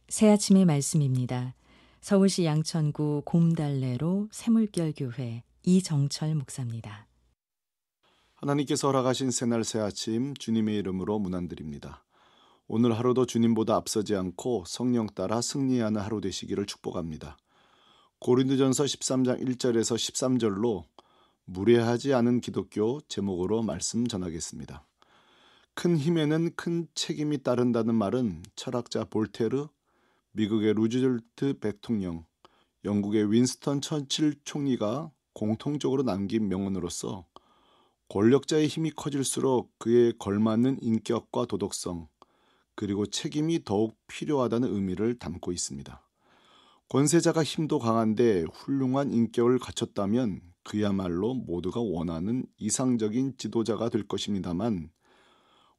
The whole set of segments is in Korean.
새아침의 말씀입니다. 서울시 양천구 곰달래로 새물결교회 이정철 목사입니다. 하나님께서 허락하신 새날 새아침 주님의 이름으로 문안드립니다. 오늘 하루도 주님보다 앞서지 않고 성령 따라 승리하는 하루 되시기를 축복합니다. 고린도전서 13장 1절에서 13절로 무례하지 않은 기독교 제목으로 말씀 전하겠습니다. 큰 힘에는 큰 책임이 따른다는 말은 철학자 볼테르, 미국의 루즈벨트 대통령, 영국의 윈스턴 처칠 총리가 공통적으로 남긴 명언으로서 권력자의 힘이 커질수록 그에 걸맞는 인격과 도덕성, 그리고 책임이 더욱 필요하다는 의미를 담고 있습니다. 권세자가 힘도 강한데 훌륭한 인격을 갖췄다면 그야말로 모두가 원하는 이상적인 지도자가 될 것입니다만,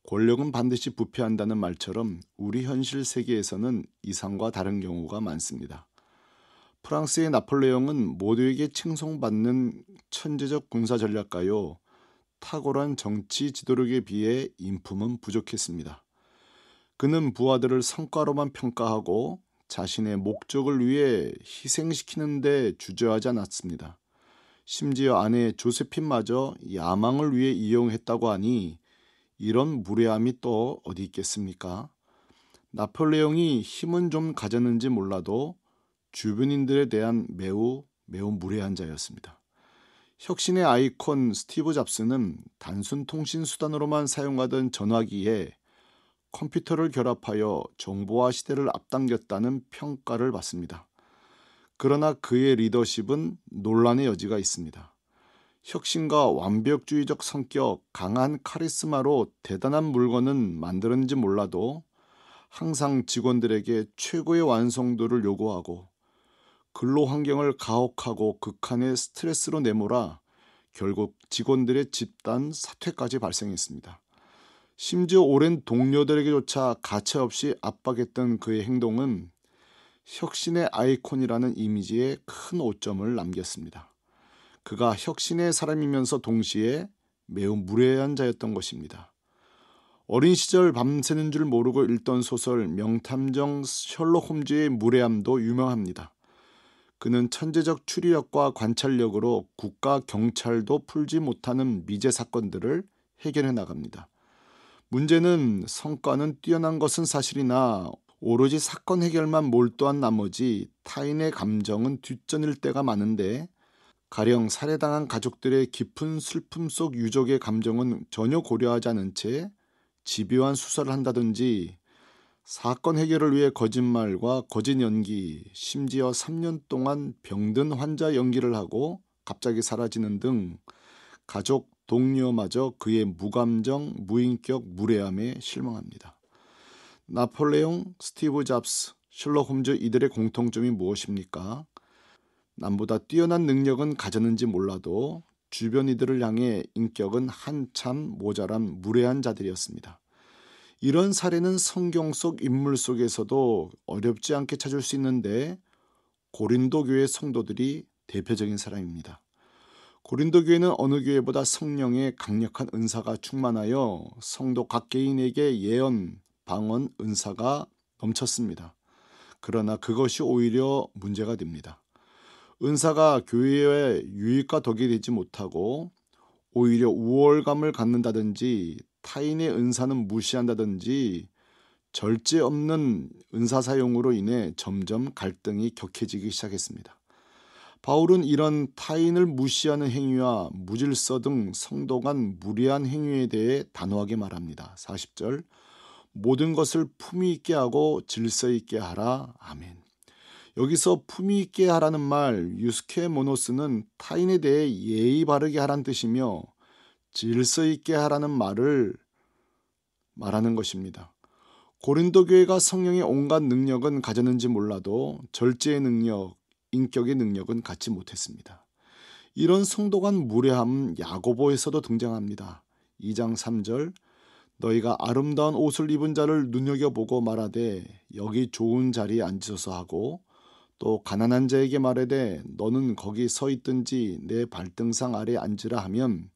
권력은 반드시 부패한다는 말처럼 우리 현실 세계에서는 이상과 다른 경우가 많습니다. 프랑스의 나폴레옹은 모두에게 칭송받는 천재적 군사 전략가요, 탁월한 정치 지도력에 비해 인품은 부족했습니다. 그는 부하들을 성과로만 평가하고 자신의 목적을 위해 희생시키는 데 주저하지 않았습니다. 심지어 아내 조세핀마저 야망을 위해 이용했다고 하니 이런 무례함이 또 어디 있겠습니까? 나폴레옹이 힘은 좀 가졌는지 몰라도 주변인들에 대한 매우 무례한 자였습니다. 혁신의 아이콘 스티브 잡스는 단순 통신 수단으로만 사용하던 전화기에 컴퓨터를 결합하여 정보화 시대를 앞당겼다는 평가를 받습니다. 그러나 그의 리더십은 논란의 여지가 있습니다. 혁신과 완벽주의적 성격, 강한 카리스마로 대단한 물건은 만들었는지 몰라도 항상 직원들에게 최고의 완성도를 요구하고 근로 환경을 가혹하고 극한의 스트레스로 내몰아 결국 직원들의 집단 사퇴까지 발생했습니다. 심지어 오랜 동료들에게조차 가차없이 압박했던 그의 행동은 혁신의 아이콘이라는 이미지에 큰 오점을 남겼습니다. 그가 혁신의 사람이면서 동시에 매우 무례한 자였던 것입니다. 어린 시절 밤새는 줄 모르고 읽던 소설 명탐정 셜록 홈즈의 무례함도 유명합니다. 그는 천재적 추리력과 관찰력으로 국가 경찰도 풀지 못하는 미제 사건들을 해결해 나갑니다. 문제는 성과는 뛰어난 것은 사실이나 오로지 사건 해결만 몰두한 나머지 타인의 감정은 뒷전일 때가 많은데, 가령 살해당한 가족들의 깊은 슬픔 속 유족의 감정은 전혀 고려하지 않은 채 집요한 수사를 한다든지, 사건 해결을 위해 거짓말과 거짓 연기, 심지어 3년 동안 병든 환자 연기를 하고 갑자기 사라지는 등 가족, 동료마저 그의 무감정, 무인격 무례함에 실망합니다. 나폴레옹, 스티브 잡스, 셜록 홈즈 이들의 공통점이 무엇입니까? 남보다 뛰어난 능력은 가졌는지 몰라도 주변 이들을 향해 인격은 한참 모자란 무례한 자들이었습니다. 이런 사례는 성경 속 인물 속에서도 어렵지 않게 찾을 수 있는데, 고린도 교회 성도들이 대표적인 사람입니다. 고린도 교회는 어느 교회보다 성령의 강력한 은사가 충만하여 성도 각 개인에게 예언, 방언, 은사가 넘쳤습니다. 그러나 그것이 오히려 문제가 됩니다. 은사가 교회의 유익과 덕이 되지 못하고 오히려 우월감을 갖는다든지 타인의 은사는 무시한다든지 절제 없는 은사 사용으로 인해 점점 갈등이 격해지기 시작했습니다. 바울은 이런 타인을 무시하는 행위와 무질서 등 성도 간 무례한 행위에 대해 단호하게 말합니다. 40절, 모든 것을 품위 있게 하고 질서 있게 하라. 아멘. 여기서 품위 있게 하라는 말, 유스케모노스는 타인에 대해 예의 바르게 하라는 뜻이며 질서 있게 하라는 말을 말하는 것입니다. 고린도 교회가 성령의 온갖 능력은 가졌는지 몰라도 절제의 능력, 인격의 능력은 갖지 못했습니다. 이런 성도 간 무례함은 야고보에서도 등장합니다. 2장 3절, 너희가 아름다운 옷을 입은 자를 눈여겨보고 말하되 여기 좋은 자리에 앉으소서 하고, 또 가난한 자에게 말하되 너는 거기 서 있든지 내 발등상 아래 앉으라 하면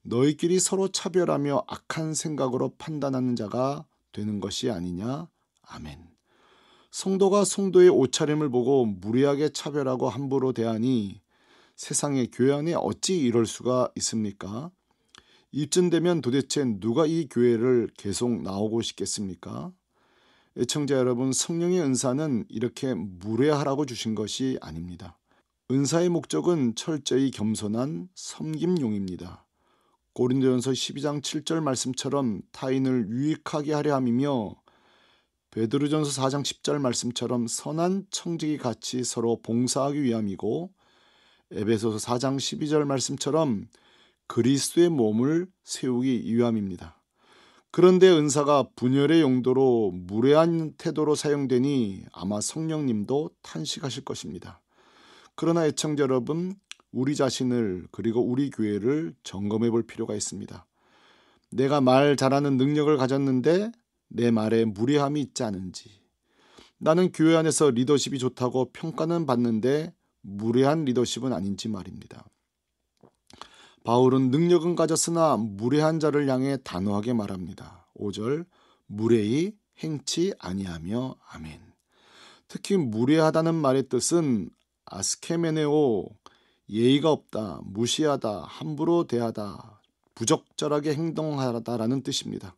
너희끼리 서로 차별하며 악한 생각으로 판단하는 자가 되는 것이 아니냐. 아멘. 성도가 성도의 옷차림을 보고 무례하게 차별하고 함부로 대하니 세상의 교회 안에 어찌 이럴 수가 있습니까? 이쯤 되면 도대체 누가 이 교회를 계속 나오고 싶겠습니까? 애청자 여러분, 성령의 은사는 이렇게 무례하라고 주신 것이 아닙니다. 은사의 목적은 철저히 겸손한 섬김용입니다. 고린도전서 12장 7절 말씀처럼 타인을 유익하게 하려 함이며 베드로전서 4장 10절 말씀처럼 선한 청지기 같이 서로 봉사하기 위함이고 에베소서 4장 12절 말씀처럼 그리스도의 몸을 세우기 위함입니다. 그런데 은사가 분열의 용도로 무례한 태도로 사용되니 아마 성령님도 탄식하실 것입니다. 그러나 애청자 여러분, 우리 자신을 그리고 우리 교회를 점검해 볼 필요가 있습니다. 내가 말 잘하는 능력을 가졌는데 내 말에 무례함이 있지 않은지, 나는 교회 안에서 리더십이 좋다고 평가는 받는데 무례한 리더십은 아닌지 말입니다. 바울은 능력은 가졌으나 무례한 자를 향해 단호하게 말합니다. 5절, 무례히 행치 아니하며 아멘. 특히 무례하다는 말의 뜻은 아스케메네오, 예의가 없다, 무시하다, 함부로 대하다, 부적절하게 행동하다라는 뜻입니다.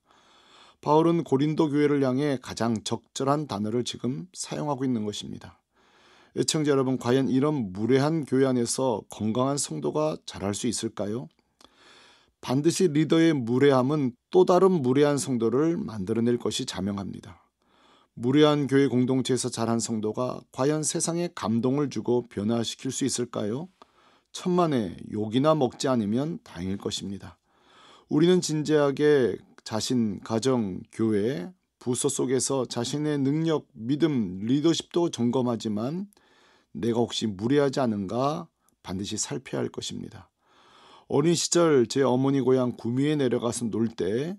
바울은 고린도 교회를 향해 가장 적절한 단어를 지금 사용하고 있는 것입니다. 애청자 여러분, 과연 이런 무례한 교회 안에서 건강한 성도가 자랄 수 있을까요? 반드시 리더의 무례함은 또 다른 무례한 성도를 만들어낼 것이 자명합니다. 무례한 교회 공동체에서 자란 성도가 과연 세상에 감동을 주고 변화시킬 수 있을까요? 천만에 욕이나 먹지 않으면 다행일 것입니다. 우리는 진지하게 자신, 가정, 교회, 부서 속에서 자신의 능력, 믿음, 리더십도 점검하지만 내가 혹시 무례하지 않은가 반드시 살펴야 할 것입니다. 어린 시절 제 어머니 고향 구미에 내려가서 놀 때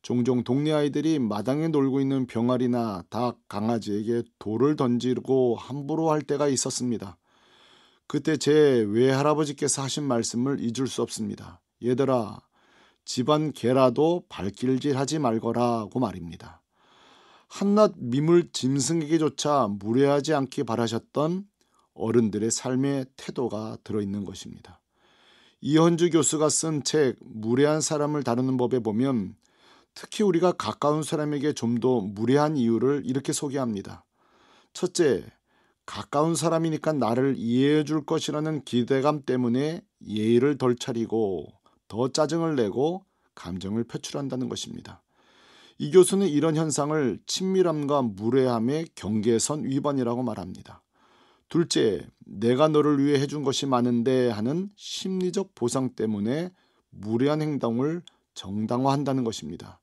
종종 동네 아이들이 마당에 놀고 있는 병아리나 닭, 강아지에게 돌을 던지고 함부로 할 때가 있었습니다. 그때 제 외할아버지께서 하신 말씀을 잊을 수 없습니다. 얘들아, 집안 개라도 발길질하지 말거라고 말입니다. 한낱 미물 짐승에게조차 무례하지 않기 바라셨던 어른들의 삶의 태도가 들어있는 것입니다. 이현주 교수가 쓴 책 무례한 사람을 다루는 법에 보면 특히 우리가 가까운 사람에게 좀 더 무례한 이유를 이렇게 소개합니다. 첫째, 가까운 사람이니까 나를 이해해 줄 것이라는 기대감 때문에 예의를 덜 차리고 더 짜증을 내고 감정을 표출한다는 것입니다. 이 교수는 이런 현상을 친밀함과 무례함의 경계선 위반이라고 말합니다. 둘째, 내가 너를 위해 해준 것이 많은데 하는 심리적 보상 때문에 무례한 행동을 정당화한다는 것입니다.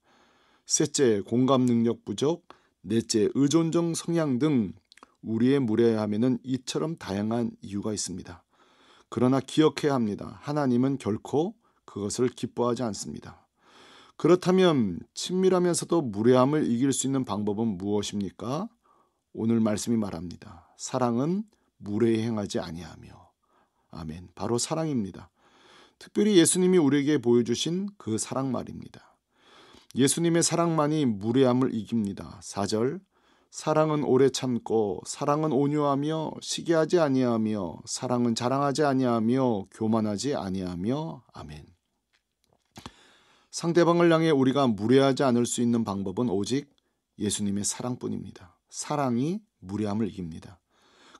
셋째, 공감 능력 부족, 넷째, 의존적 성향 등 우리의 무례함에는 이처럼 다양한 이유가 있습니다. 그러나 기억해야 합니다. 하나님은 결코 그것을 기뻐하지 않습니다. 그렇다면 친밀하면서도 무례함을 이길 수 있는 방법은 무엇입니까? 오늘 말씀이 말합니다. 사랑은 무례히 행하지 아니하며. 아멘. 바로 사랑입니다. 특별히 예수님이 우리에게 보여주신 그 사랑 말입니다. 예수님의 사랑만이 무례함을 이깁니다. 4절, 사랑은 오래 참고 사랑은 온유하며 시기하지 아니하며 사랑은 자랑하지 아니하며 교만하지 아니하며. 아멘. 상대방을 향해 우리가 무례하지 않을 수 있는 방법은 오직 예수님의 사랑뿐입니다. 사랑이 무례함을 이깁니다.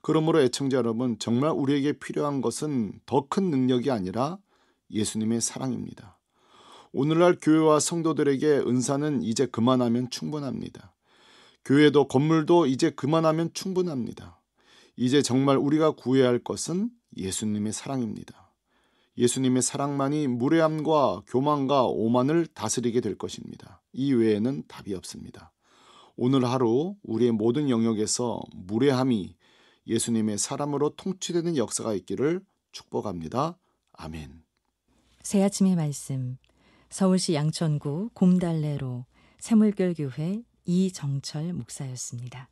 그러므로 애청자 여러분, 정말 우리에게 필요한 것은 더 큰 능력이 아니라 예수님의 사랑입니다. 오늘날 교회와 성도들에게 은사는 이제 그만하면 충분합니다. 교회도 건물도 이제 그만하면 충분합니다. 이제 정말 우리가 구해야 할 것은 예수님의 사랑입니다. 예수님의 사랑만이 무례함과 교만과 오만을 다스리게 될 것입니다. 이 외에는 답이 없습니다. 오늘 하루 우리의 모든 영역에서 무례함이 예수님의 사랑으로 통치되는 역사가 있기를 축복합니다. 아멘. 새 아침의 말씀, 서울시 양천구 곰달래로 새물결교회 이정철 목사였습니다.